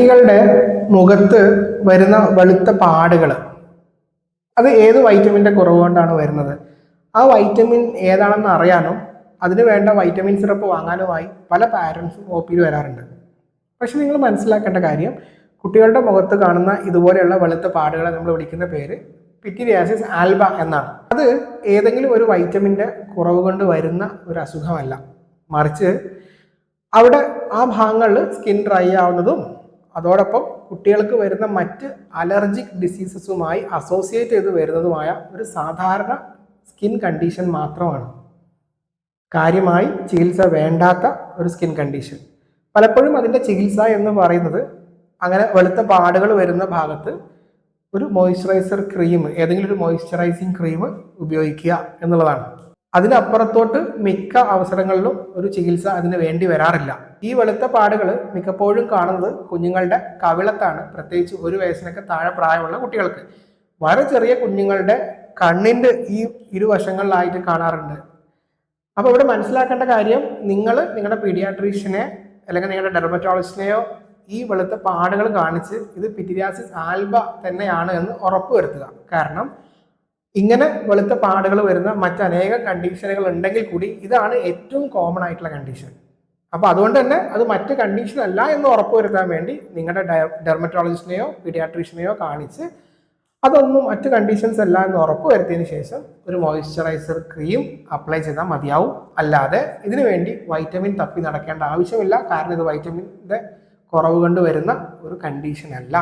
കുട്ടികളുടെ മുഖത്ത് വരുന്ന വെളുത്ത പാടുകൾ അത് ഏത് വൈറ്റമിൻ്റെ കുറവ് കൊണ്ടാണ് വരുന്നത്? ആ വൈറ്റമിൻ ഏതാണെന്ന് അറിയാനും അതിന് വേണ്ട വൈറ്റമിൻ സിറപ്പ് വാങ്ങാനുമായി പല പാരൻസും ഒ പിയിൽ വരാറുണ്ട്. പക്ഷെ നിങ്ങൾ മനസ്സിലാക്കേണ്ട കാര്യം, കുട്ടികളുടെ മുഖത്ത് കാണുന്ന ഇതുപോലെയുള്ള വെളുത്ത പാടുകളെ നമ്മൾ വിളിക്കുന്ന പേര് പിറ്റിരിയാസിസ് ആൽബ എന്നാണ്. അത് ഏതെങ്കിലും ഒരു വൈറ്റമിൻ്റെ കുറവ് കൊണ്ട് വരുന്ന ഒരു അസുഖമല്ല, മറിച്ച് അവിടെ ആ ഭാഗങ്ങളിൽ സ്കിൻ ഡ്രൈ ആവുന്നതും അതോടൊപ്പം കുട്ടികൾക്ക് വരുന്ന മറ്റ് അലർജിക് ഡിസീസസുമായി അസോസിയേറ്റ് ചെയ്ത് വരുന്നതുമായ ഒരു സാധാരണ സ്കിൻ കണ്ടീഷൻ മാത്രമാണ്. കാര്യമായി ചികിത്സ വേണ്ടാത്ത ഒരു സ്കിൻ കണ്ടീഷൻ. പലപ്പോഴും അതിൻ്റെ ചികിത്സ എന്ന് പറയുന്നത് അങ്ങനെ വെളുത്ത പാടുകൾ വരുന്ന ഭാഗത്ത് ഒരു മോയ്സ്ചറൈസർ ക്രീം, ഏതെങ്കിലും ഒരു മോയ്സ്ചറൈസിങ് ക്രീം ഉപയോഗിക്കുക എന്നുള്ളതാണ്. അതിനപ്പുറത്തോട്ട് മിക്ക അവസരങ്ങളിലും ഒരു ചികിത്സ അതിന് വേണ്ടി വരാറില്ല. ഈ വെളുത്ത പാടുകൾ മിക്കപ്പോഴും കാണുന്നത് കുഞ്ഞുങ്ങളുടെ കവിളത്താണ്, പ്രത്യേകിച്ച് 1 വയസ്സിനൊക്കെ താഴെ പ്രായമുള്ള കുട്ടികൾക്ക്. വളരെ ചെറിയ കുഞ്ഞുങ്ങളുടെ കണ്ണിൻ്റെ ഈ ഇരുവശങ്ങളിലായിട്ട് കാണാറുണ്ട്. അപ്പോൾ ഇവിടെ മനസ്സിലാക്കേണ്ട കാര്യം, നിങ്ങൾ നിങ്ങളുടെ പീഡിയാട്രീഷ്യനെ അല്ലെങ്കിൽ നിങ്ങളുടെ ഡെർമറ്റോളജിസ്റ്റിനെയോ ഈ വെളുത്ത പാടുകൾ കാണിച്ച് ഇത് പിറ്റിരിയാസിസ് ആൽബ തന്നെയാണ് എന്ന് ഉറപ്പുവരുത്തുക. കാരണം ഇങ്ങനെ വെളുത്ത പാടുകൾ വരുന്ന മറ്റനേകം കണ്ടീഷനുകൾ ഉണ്ടെങ്കിൽ കൂടി ഇതാണ് ഏറ്റവും കോമൺ ആയിട്ടുള്ള കണ്ടീഷൻ. അപ്പോൾ അതുകൊണ്ട് തന്നെ അത് മറ്റ് കണ്ടീഷൻ അല്ല എന്ന് ഉറപ്പുവരുത്താൻ വേണ്ടി നിങ്ങളുടെ ഡെർമറ്റോളജിസ്റ്റിനെയോ പീഡിയാട്രീഷ്യനെയോ കാണിച്ച് അതൊന്നും മറ്റ് കണ്ടീഷൻസ് അല്ല എന്ന് ഉറപ്പ് വരുത്തിയതിന് ശേഷം ഒരു മോയ്സ്ചറൈസർ ക്രീം അപ്ലൈ ചെയ്താൽ മതിയാവും. അല്ലാതെ ഇതിനു വേണ്ടി വൈറ്റമിൻ തപ്പി നടക്കേണ്ട ആവശ്യമില്ല. കാരണം ഇത് വൈറ്റമിൻ്റെ കുറവ് കൊണ്ട് വരുന്ന ഒരു കണ്ടീഷൻ അല്ല.